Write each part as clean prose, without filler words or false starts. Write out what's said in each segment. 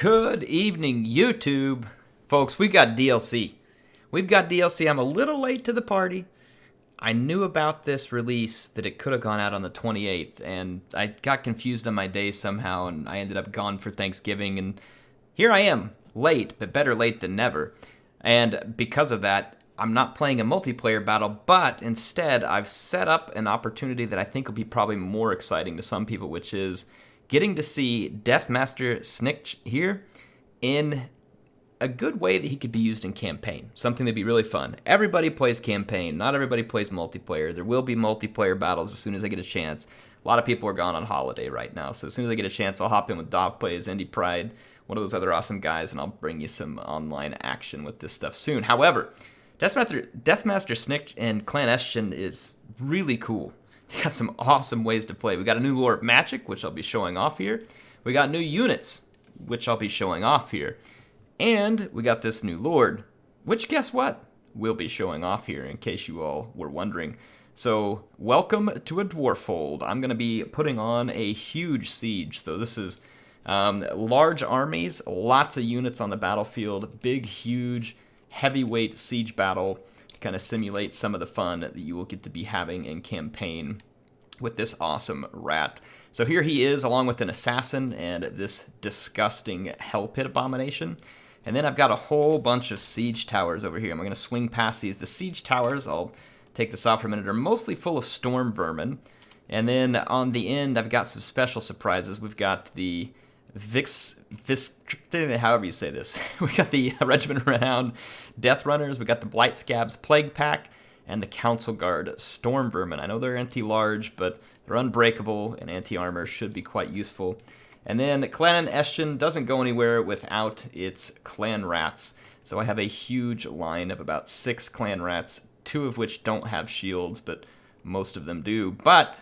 Good evening, YouTube. Folks, we got DLC. We've got DLC. I'm a little late to the party. I knew about this release that it could have gone out on the 28th, and I got confused on my days somehow, and I ended up gone for Thanksgiving, and here I am, late, but better late than never. And because of that, I'm not playing a multiplayer battle, but instead I've set up an opportunity that I think will be probably more exciting to some people, which is getting to see Deathmaster Snikch here in a good way that he could be used in campaign. Something that'd be really fun. Everybody plays campaign. Not everybody plays multiplayer. There will be multiplayer battles as soon as I get a chance. A lot of people are gone on holiday right now, so as soon as I get a chance, I'll hop in with Dog Plays, Indie Pride, one of those other awesome guys, and I'll bring you some online action with this stuff soon. However, Deathmaster Snikch and Clan Eshin is really cool. They got some awesome ways to play. We got a new lore of magic, which I'll be showing off here. We got new units, which I'll be showing off here. And we got this new lord, which guess what? We'll be showing off here in case you all were wondering. So welcome to a Dwarffold. I'm going to be putting on a huge siege. So this is large armies, lots of units on the battlefield, big, huge, heavyweight siege battle to kind of simulate some of the fun that you will get to be having in campaign with this awesome rat. So here he is along with an assassin and this disgusting hell pit abomination. And then I've got a whole bunch of siege towers over here. I'm going to swing past these. The siege towers, I'll take this off for a minute, are mostly full of storm vermin. And then on the end, I've got some special surprises. We've got the however you say this. We got the Regiment of Renown Death Runners. We got the Blight Scabs Plague Pack and the Council Guard Storm Vermin. I know they're anti-large, but they're unbreakable, and anti-armor should be quite useful. And then Clan Eshin doesn't go anywhere without its clan rats. So I have a huge line of about 6 clan rats, 2 of which don't have shields, but most of them do. But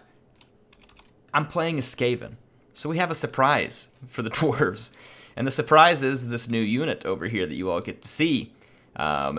I'm playing a Skaven, so we have a surprise for the dwarves. And the surprise is this new unit over here that you all get to see.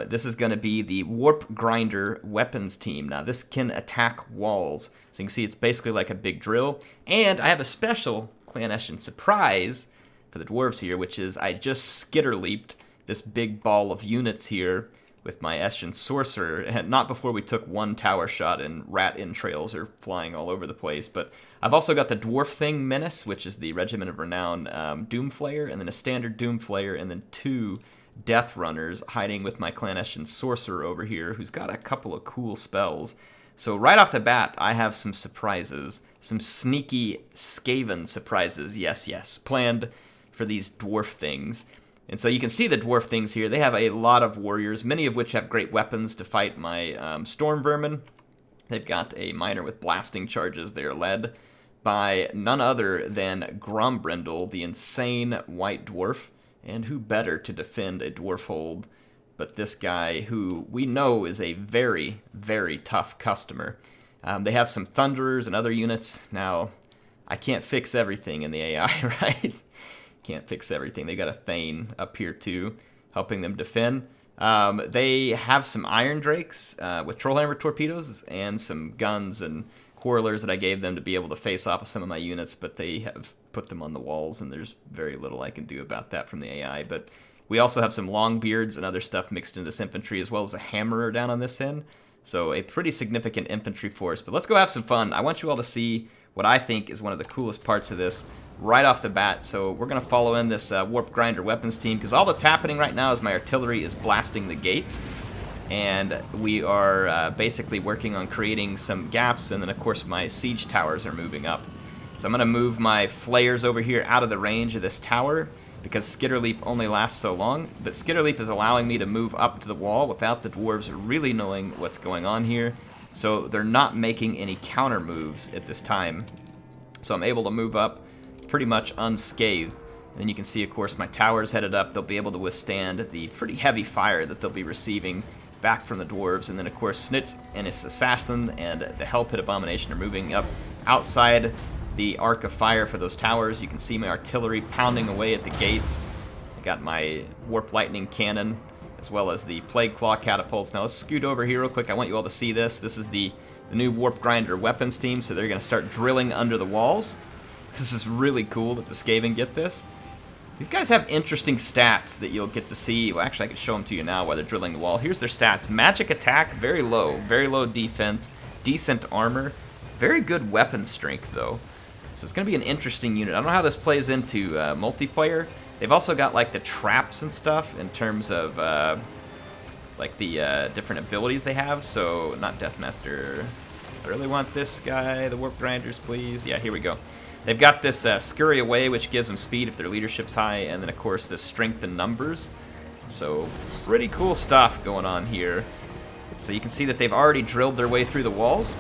This is going to be the Warp Grinder Weapons Team. Now, this can attack walls. So you can see it's basically like a big drill. And I have a special Clan Eshin surprise for the dwarves here, which is I just skitter leaped this big ball of units here with my Eshin Sorcerer, and not before we took 1 tower shot and rat entrails are flying all over the place. But I've also got the Dwarf-thing Menace, which is the Regiment of Renown Doomflayer, and then a standard Doomflayer, and then 2 Death Runners hiding with my Clan Eshin Sorcerer over here, who's got a couple of cool spells. So right off the bat, I have some surprises, some sneaky Skaven surprises, yes, planned for these Dwarf-things. And so you can see the Dwarf-things here. They have a lot of warriors, many of which have great weapons to fight my storm vermin. They've got a miner with blasting charges. They're led by none other than Grombrindle, the insane white dwarf. And who better to defend a Dwarffold but this guy who we know is a very, very tough customer. They have some Thunderers and other units. Now, I can't fix everything in the AI, right? Can't fix everything. They got a Thane up here too, helping them defend. They have some Iron Drakes with Trollhammer torpedoes and some guns and Quarrelers that I gave them to be able to face off with some of my units, but they have put them on the walls, and there's very little I can do about that from the AI. But we also have some Longbeards and other stuff mixed into this infantry, as well as a Hammerer down on this end. So a pretty significant infantry force. But let's go have some fun. I want you all to see what I think is one of the coolest parts of this right off the bat. So we're going to follow in this Warp Grinder Weapons Team, because all that's happening right now is my artillery is blasting the gates. And we are basically working on creating some gaps, and then of course my siege towers are moving up. So I'm going to move my flayers over here out of the range of this tower, because Skitter Leap only lasts so long, but Skitter Leap is allowing me to move up to the wall without the dwarves really knowing what's going on here, so they're not making any counter moves at this time. So I'm able to move up pretty much unscathed. And then you can see, of course, my towers headed up. They'll be able to withstand the pretty heavy fire that they'll be receiving back from the dwarves. And then, of course, Snikch and his assassin and the Hell Pit Abomination are moving up outside the arc of fire for those towers. You can see my artillery pounding away at the gates. I got my Warp Lightning Cannon, as well as the Plague Claw catapults. Now let's scoot over here real quick. I want you all to see this. This is the new Warp Grinder Weapons Team, so they're going to start drilling under the walls. This is really cool that the Skaven get this. These guys have interesting stats that you'll get to see. Well, actually, I can show them to you now while they're drilling the wall. Here's their stats. Magic attack, very low defense, decent armor, very good weapon strength, though. So it's going to be an interesting unit. I don't know how this plays into multiplayer. They've also got, like, the traps and stuff in terms of, like, the different abilities they have. So, not Deathmaster. I really want this guy, the Warp Grinders, please. Yeah, here we go. They've got this Scurry Away, which gives them speed if their leadership's high, and then, of course, this Strength in Numbers. So, pretty cool stuff going on here. So you can see that they've already drilled their way through the walls.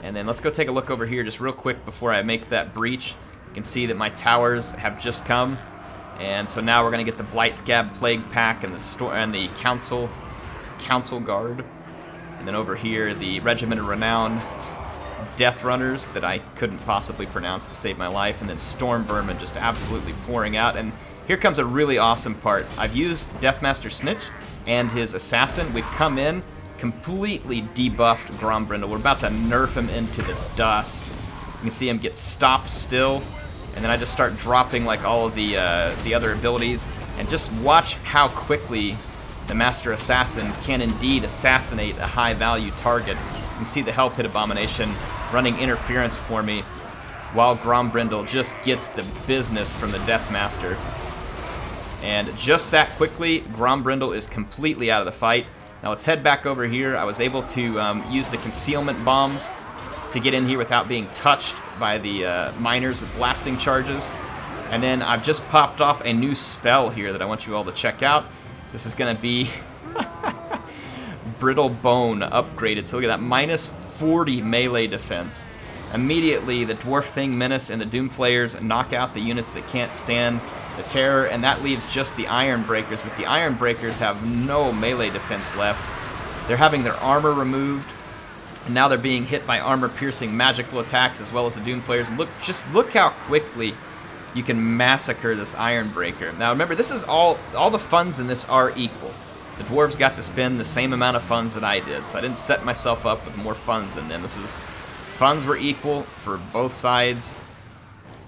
And then let's go take a look over here just real quick before I make that breach. You can see that my towers have just come. And so now we're going to get the Blight Scab Plague Pack and the Council Guard. And then over here, the Regiment of Renown Death Runners that I couldn't possibly pronounce to save my life, and then Storm Vermin just absolutely pouring out. And here comes a really awesome part. I've used Deathmaster Snikch and his assassin. We've come in, completely debuffed Grombrindle. We're about to nerf him into the dust. You can see him get stopped still, and then I just start dropping like all of the other abilities, and just watch how quickly the Master Assassin can indeed assassinate a high-value target. You can see the Hell Pit Abomination running interference for me, while Grombrindle just gets the business from the Deathmaster. And just that quickly, Grombrindle is completely out of the fight. Now let's head back over here. I was able to use the concealment bombs to get in here without being touched by the miners with blasting charges. And then I've just popped off a new spell here that I want you all to check out. This is going to be Brittle Bone upgraded. So look at that, minus 40 melee defense. Immediately, the Dwarf-thing Menace and the Doomflayers knock out the units that can't stand the terror, and that leaves just the Iron Breakers, but the Iron Breakers have no melee defense left. They're having their armor removed, and now they're being hit by armor-piercing magical attacks as well as the Doomflayers. Look how quickly you can massacre this Iron Breaker. Now remember, this is all the funds in this are equal. The dwarves got to spend the same amount of funds that I did, so I didn't set myself up with more funds than them. Funds were equal for both sides.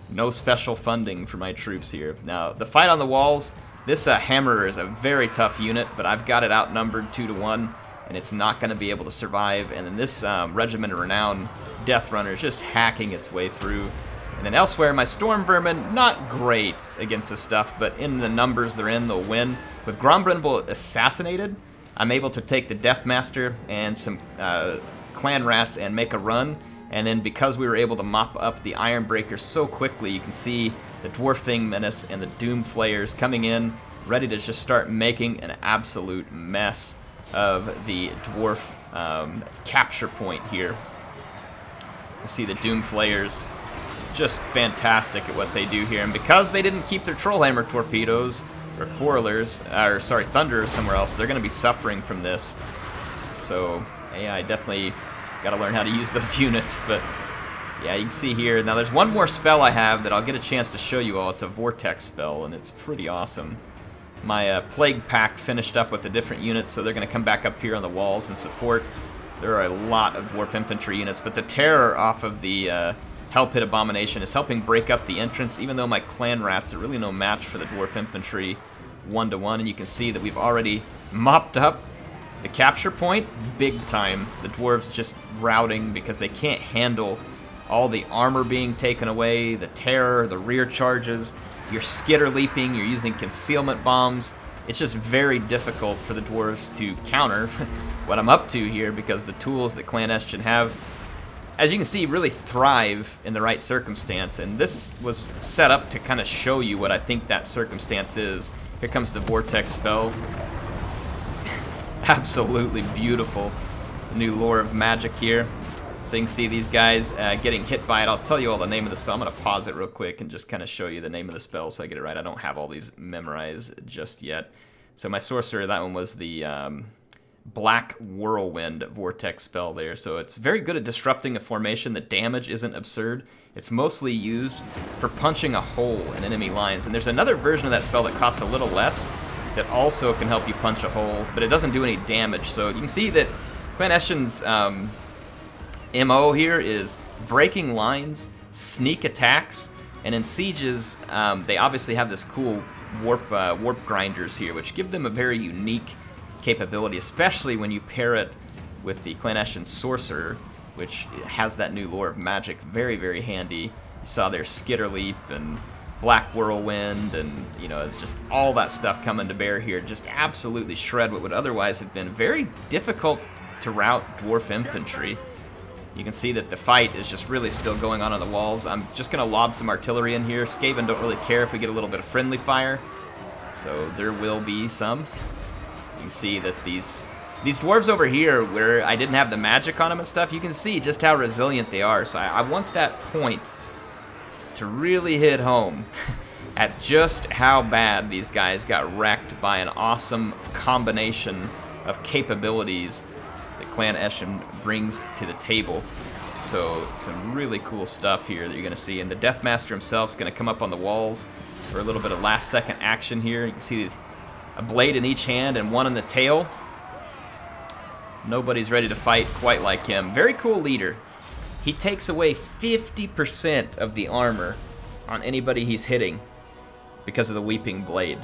No special funding for my troops here. Now, the fight on the walls, this Hammerer is a very tough unit, but I've got it outnumbered 2-1, and it's not going to be able to survive. And then this Regiment of Renown Death Runner is just hacking its way through. And then elsewhere, my Storm Vermin, not great against this stuff, but in the numbers they're in, they'll win. With Grombrindle assassinated, I'm able to take the Deathmaster and some Clan Rats and make a run. And then because we were able to mop up the Iron Breaker so quickly, you can see the Dwarf-thing Menace and the Doomflayers coming in, ready to just start making an absolute mess of the Dwarf capture point here. You see the Doomflayers just fantastic at what they do here. And because they didn't keep their Trollhammer torpedoes, or Quarrelers, or sorry, Thunderers somewhere else, they're going to be suffering from this. So, AI definitely got to learn how to use those units, but yeah, you can see here. Now, there's one more spell I have that I'll get a chance to show you all. It's a Vortex spell, and it's pretty awesome. My Plague Pack finished up with the different units, so they're going to come back up here on the walls and support. There are a lot of Dwarf Infantry units, but the terror off of the Hell Pit Abomination is helping break up the entrance, even though my Clan Rats are really no match for the Dwarf Infantry 1-1, and you can see that we've already mopped up the capture point big time. The dwarves just routing because they can't handle all the armor being taken away, the terror, the rear charges, you're skitter leaping, you're using concealment bombs. It's just very difficult for the dwarves to counter what I'm up to here, because the tools that Clan Eshin have, as you can see, really thrive in the right circumstance, and this was set up to kind of show you what I think that circumstance is. Here comes the Vortex spell. Absolutely beautiful. The new lore of magic here. So you can see these guys getting hit by it. I'll tell you all the name of the spell. I'm going to pause it real quick and just kind of show you the name of the spell so I get it right. I don't have all these memorized just yet. So my sorcerer, that one was the Black Whirlwind Vortex spell there. So it's very good at disrupting a formation. The damage isn't absurd. It's mostly used for punching a hole in enemy lines. And there's another version of that spell that costs a little less that also can help you punch a hole, but it doesn't do any damage. So you can see that Clan Eshin's MO here is breaking lines, sneak attacks, And in sieges, they obviously have this cool warp grinders here, which give them a very unique capability, especially when you pair it with the Clan Eshin Sorcerer, which has that new lore of magic. Very, very handy. You saw their Skitter Leap and Black Whirlwind and, you know, just all that stuff coming to bear here. Just absolutely shred what would otherwise have been very difficult to rout dwarf infantry. You can see that the fight is just really still going on the walls. I'm just going to lob some artillery in here. Skaven don't really care if we get a little bit of friendly fire, so there will be some. You can see that these dwarves over here, where I didn't have the magic on them and stuff, you can see just how resilient they are. So I want that point to really hit home at just how bad these guys got wrecked by an awesome combination of capabilities that Clan Eshin brings to the table. So some really cool stuff here that you're going to see. And the Deathmaster himself is going to come up on the walls for a little bit of last second action here. You can see a blade in each hand and one in the tail. Nobody's ready to fight quite like him. Very cool leader. He takes away 50% of the armor on anybody he's hitting because of the Weeping Blade.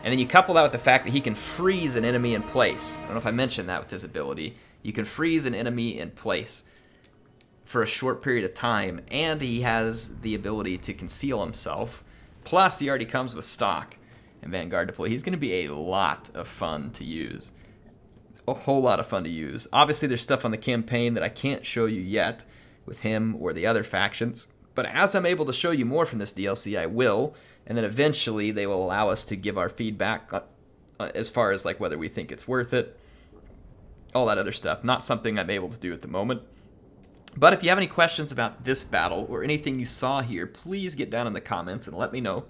And then you couple that with the fact that he can freeze an enemy in place. I don't know if I mentioned that with his ability. You can freeze an enemy in place for a short period of time, and he has the ability to conceal himself. Plus, he already comes with stock and Vanguard deploy. He's going to be a lot of fun to use. A whole lot of fun to use. Obviously, there's stuff on the campaign that I can't show you yet with him or the other factions, but as I'm able to show you more from this DLC, I will, and then eventually they will allow us to give our feedback as far as like whether we think it's worth it, all that other stuff. Not something I'm able to do at the moment. But if you have any questions about this battle or anything you saw here, please get down in the comments and let me know.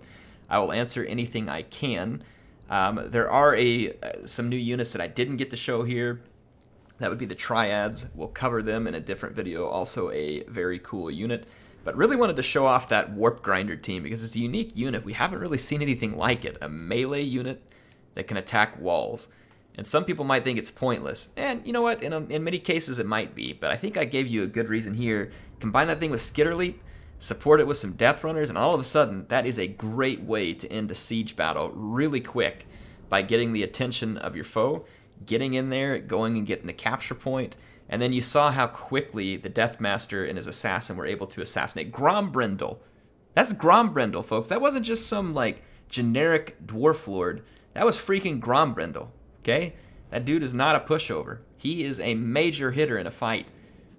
I will answer anything I can. There are some new units that I didn't get to show here. That would be the Triads. We'll cover them in a different video. Also a very cool unit. But really wanted to show off that Warp Grinder team because it's a unique unit. We haven't really seen anything like it. A melee unit that can attack walls. And some people might think it's pointless. And you know what? In many cases it might be. But I think I gave you a good reason here. Combine that thing with Skitter Leap, support it with some Death Runners, and all of a sudden that is a great way to end a siege battle really quick by getting the attention of your foe, getting in there, going and getting the capture point. And then you saw how quickly the Deathmaster and his assassin were able to assassinate Grombrindle. That's Grombrindle, folks. That wasn't just some like generic dwarf lord. That was freaking Grombrindle. Okay? That dude is not a pushover. He is a major hitter in a fight.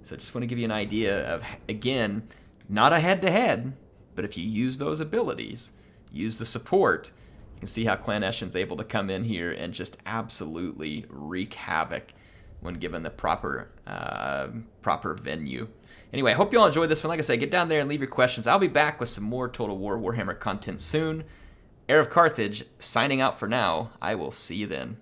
So just want to give you an idea of, again, not a head-to-head, but if you use those abilities, use the support, you can see how Clan Eshin's able to come in here and just absolutely wreak havoc when given the proper venue. Anyway, I hope you all enjoyed this one. Like I said, get down there and leave your questions. I'll be back with some more Total War Warhammer content soon. HeirofCarthage signing out for now. I will see you then.